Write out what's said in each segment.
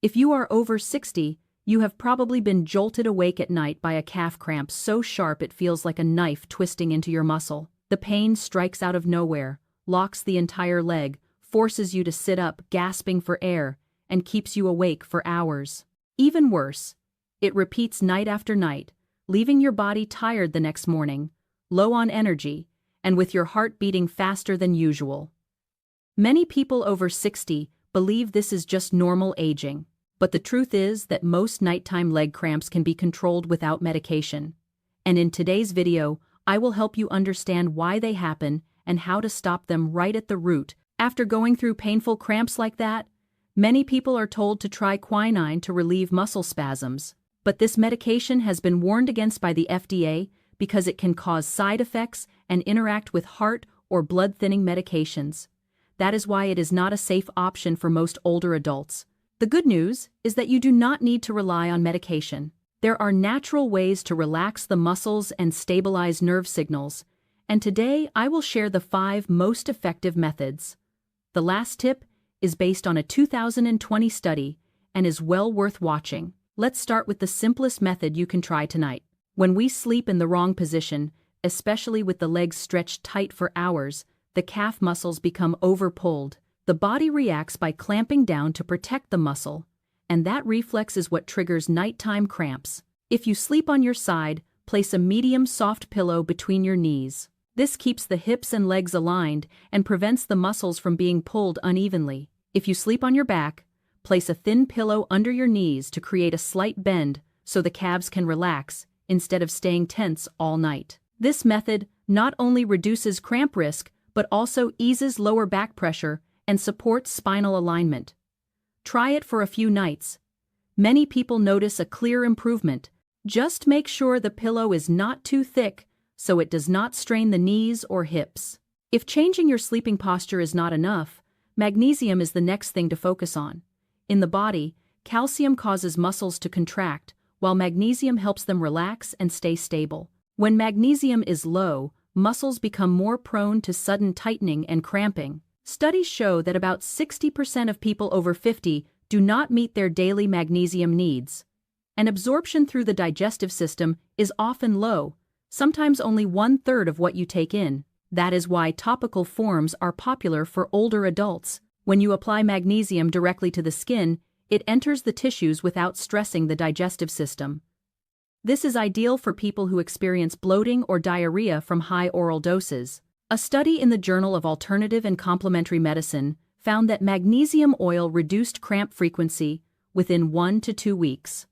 If you are over 60, you have probably been jolted awake at night by a calf cramp so sharp it feels like a knife twisting into your muscle. The pain strikes out of nowhere, locks the entire leg, forces you to sit up, gasping for air, and keeps you awake for hours. Even worse, it repeats night after night, leaving your body tired the next morning, low on energy, and with your heart beating faster than usual. Many people over 60 believe this is just normal aging, but the truth is that most nighttime leg cramps can be controlled without medication. And in today's video, I will help you understand why they happen and how to stop them right at the root. After going through painful cramps like that, many people are told to try quinine to relieve muscle spasms. But this medication has been warned against by the FDA because it can cause side effects and interact with heart or blood-thinning medications. That is why it is not a safe option for most older adults. The good news is that you do not need to rely on medication. There are natural ways to relax the muscles and stabilize nerve signals, and today I will share the 5 most effective methods. The last tip is based on a 2020 study and is well worth watching. Let's start with the simplest method you can try tonight. When we sleep in the wrong position, especially with the legs stretched tight for hours, the calf muscles become overpulled. The body reacts by clamping down to protect the muscle, and that reflex is what triggers nighttime cramps. If you sleep on your side, place a medium soft pillow between your knees. This keeps the hips and legs aligned and prevents the muscles from being pulled unevenly. If you sleep on your back, place a thin pillow under your knees to create a slight bend so the calves can relax instead of staying tense all night. This method not only reduces cramp risk but also eases lower back pressure and supports spinal alignment. Try it for a few nights. Many people notice a clear improvement. Just make sure the pillow is not too thick so it does not strain the knees or hips. If changing your sleeping posture is not enough, magnesium is the next thing to focus on. In the body, calcium causes muscles to contract, while magnesium helps them relax and stay stable. When magnesium is low, muscles become more prone to sudden tightening and cramping. Studies show that about 60% of people over 50 do not meet their daily magnesium needs, and absorption through the digestive system is often low, sometimes only 1/3 of what you take in. That is why topical forms are popular for older adults. When you apply magnesium directly to the skin, it enters the tissues without stressing the digestive system. This is ideal for people who experience bloating or diarrhea from high oral doses. A study in the Journal of Alternative and Complementary Medicine found that magnesium oil reduced cramp frequency within 1 to 2 weeks.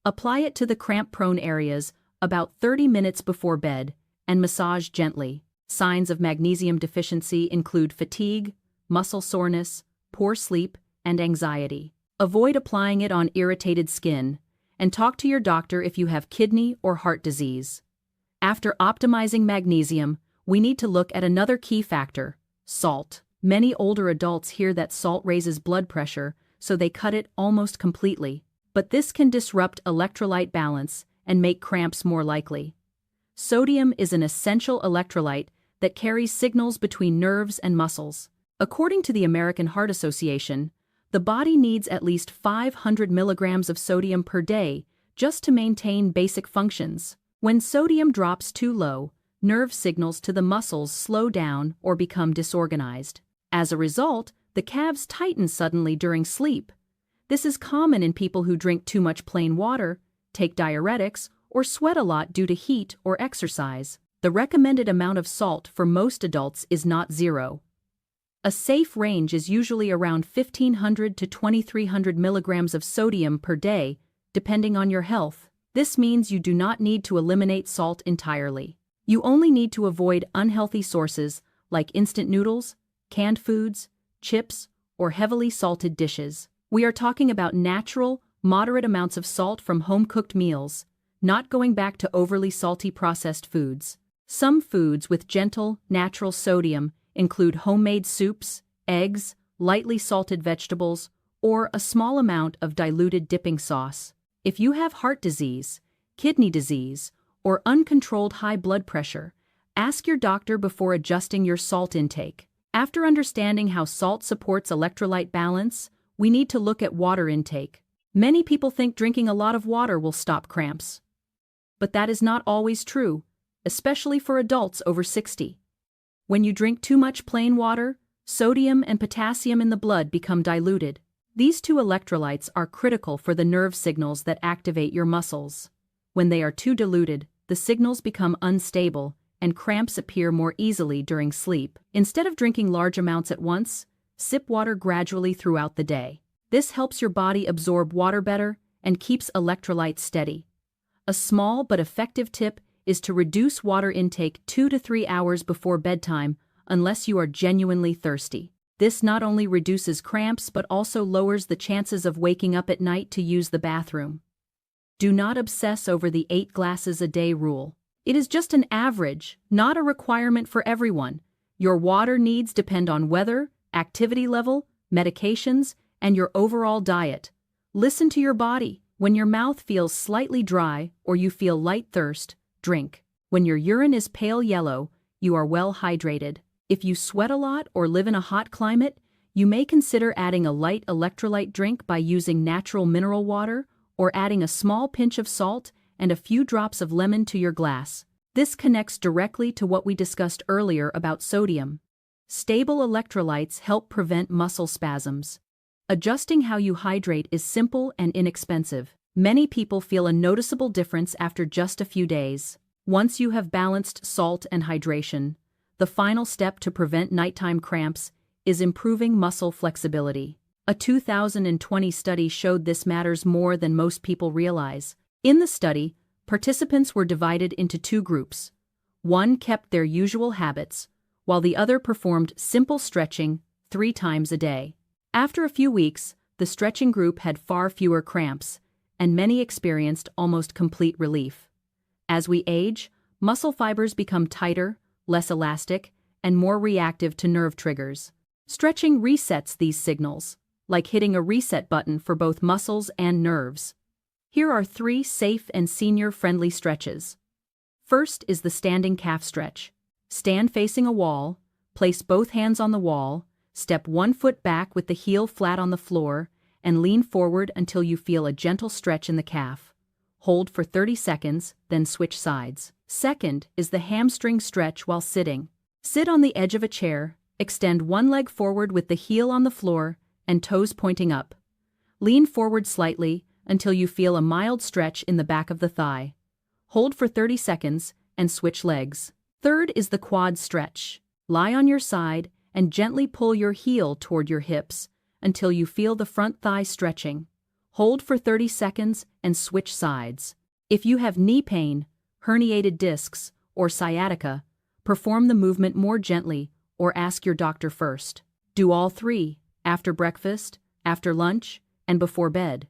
Apply it to the cramp-prone areas about 30 minutes before bed and massage gently. Signs of magnesium deficiency include fatigue, muscle soreness, poor sleep, and anxiety. Avoid applying it on irritated skin, and talk to your doctor if you have kidney or heart disease. After optimizing magnesium, we need to look at another key factor: salt. Many older adults hear that salt raises blood pressure, so they cut it almost completely. But this can disrupt electrolyte balance and make cramps more likely. Sodium is an essential electrolyte that carries signals between nerves and muscles. According to the American Heart Association, the body needs at least 500 milligrams of sodium per day just to maintain basic functions. When sodium drops too low, nerve signals to the muscles slow down or become disorganized. As a result, the calves tighten suddenly during sleep. This is common in people who drink too much plain water, take diuretics, or sweat a lot due to heat or exercise. The recommended amount of salt for most adults is not 0. A safe range is usually around 1,500 to 2,300 milligrams of sodium per day, depending on your health. This means you do not need to eliminate salt entirely. You only need to avoid unhealthy sources like instant noodles, canned foods, chips, or heavily salted dishes. We are talking about natural, moderate amounts of salt from home-cooked meals, not going back to overly salty processed foods. Some foods with gentle, natural sodium include homemade soups, eggs, lightly salted vegetables, or a small amount of diluted dipping sauce. If you have heart disease, kidney disease, or uncontrolled high blood pressure, ask your doctor before adjusting your salt intake. After understanding how salt supports electrolyte balance, we need to look at water intake. Many people think drinking a lot of water will stop cramps. But that is not always true, especially for adults over 60. When you drink too much plain water, sodium and potassium in the blood become diluted. These two electrolytes are critical for the nerve signals that activate your muscles. When they are too diluted, the signals become unstable, and cramps appear more easily during sleep. Instead of drinking large amounts at once, sip water gradually throughout the day. This helps your body absorb water better and keeps electrolytes steady. A small but effective tip is to reduce water intake 2 to 3 hours before bedtime unless you are genuinely thirsty. This not only reduces cramps but also lowers the chances of waking up at night to use the bathroom. Do not obsess over the 8 glasses a day rule. It is just an average, not a requirement for everyone. Your water needs depend on weather, activity level, medications, and your overall diet. Listen to your body. When your mouth feels slightly dry or you feel light thirst, drink. When your urine is pale yellow, you are well hydrated. If you sweat a lot or live in a hot climate, you may consider adding a light electrolyte drink by using natural mineral water or adding a small pinch of salt and a few drops of lemon to your glass. This connects directly to what we discussed earlier about sodium. Stable electrolytes help prevent muscle spasms. Adjusting how you hydrate is simple and inexpensive. Many people feel a noticeable difference after just a few days. Once you have balanced salt and hydration, the final step to prevent nighttime cramps is improving muscle flexibility. A 2020 study showed this matters more than most people realize. In the study, participants were divided into 2 groups. One kept their usual habits, while the other performed simple stretching 3 times a day. After a few weeks, the stretching group had far fewer cramps, and many experienced almost complete relief. As we age, muscle fibers become tighter, less elastic, and more reactive to nerve triggers. Stretching resets these signals, like hitting a reset button for both muscles and nerves. Here are 3 safe and senior-friendly stretches. First is the standing calf stretch. Stand facing a wall, place both hands on the wall, step 1 foot back with the heel flat on the floor, and lean forward until you feel a gentle stretch in the calf. Hold for 30 seconds, then switch sides. Second is the hamstring stretch while sitting. Sit on the edge of a chair, extend one leg forward with the heel on the floor and toes pointing up. Lean forward slightly until you feel a mild stretch in the back of the thigh. Hold for 30 seconds and switch legs. Third is the quad stretch. Lie on your side and gently pull your heel toward your hips until you feel the front thigh stretching. Hold for 30 seconds and switch sides. If you have knee pain, herniated discs, or sciatica, perform the movement more gently or ask your doctor first. Do all 3, after breakfast, after lunch, and before bed.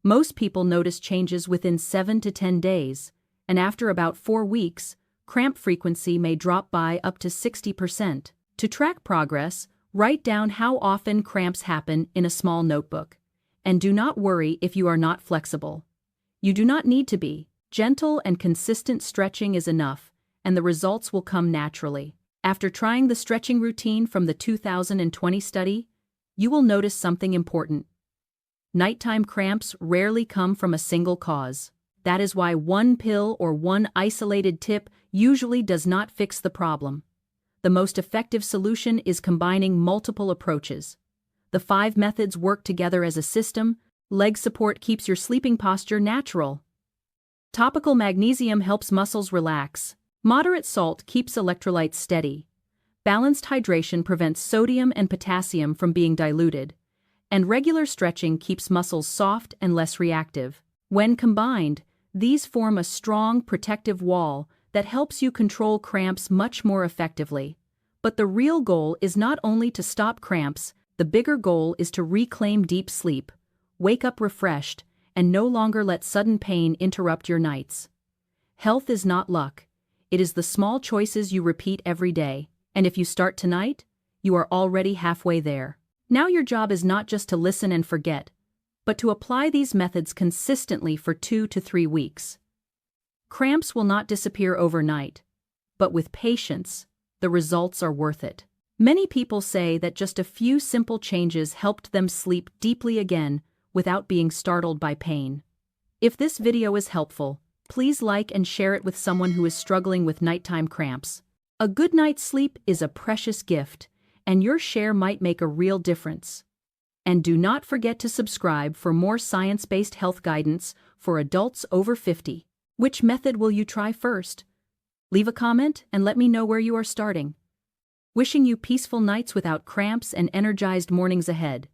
Most people notice changes within 7 to 10 days, and after about 4 weeks, cramp frequency may drop by up to 60%. To track progress, write down how often cramps happen in a small notebook. And do not worry if you are not flexible. You do not need to be. Gentle and consistent stretching is enough, and the results will come naturally. After trying the stretching routine from the 2020 study, you will notice something important. Nighttime cramps rarely come from a single cause. That is why one pill or one isolated tip usually does not fix the problem. The most effective solution is combining multiple approaches. The 5 methods work together as a system. Leg support keeps your sleeping posture natural. Topical magnesium helps muscles relax. Moderate salt keeps electrolytes steady. Balanced hydration prevents sodium and potassium from being diluted. And regular stretching keeps muscles soft and less reactive. When combined, these form a strong, protective wall that helps you control cramps much more effectively. But the real goal is not only to stop cramps, the bigger goal is to reclaim deep sleep, wake up refreshed, and no longer let sudden pain interrupt your nights. Health is not luck. It is the small choices you repeat every day, and if you start tonight, you are already halfway there. Now your job is not just to listen and forget, but to apply these methods consistently for 2 to 3 weeks. Cramps will not disappear overnight, but with patience, the results are worth it. Many people say that just a few simple changes helped them sleep deeply again without being startled by pain. If this video is helpful, please like and share it with someone who is struggling with nighttime cramps. A good night's sleep is a precious gift, and your share might make a real difference. And do not forget to subscribe for more science-based health guidance for adults over 50. Which method will you try first? Leave a comment and let me know where you are starting. Wishing you peaceful nights without cramps and energized mornings ahead.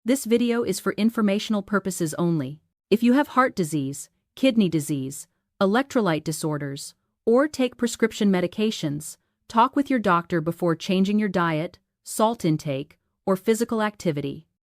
This video is for informational purposes only. If you have heart disease, kidney disease, electrolyte disorders, or take prescription medications, talk with your doctor before changing your diet, salt intake, or physical activity.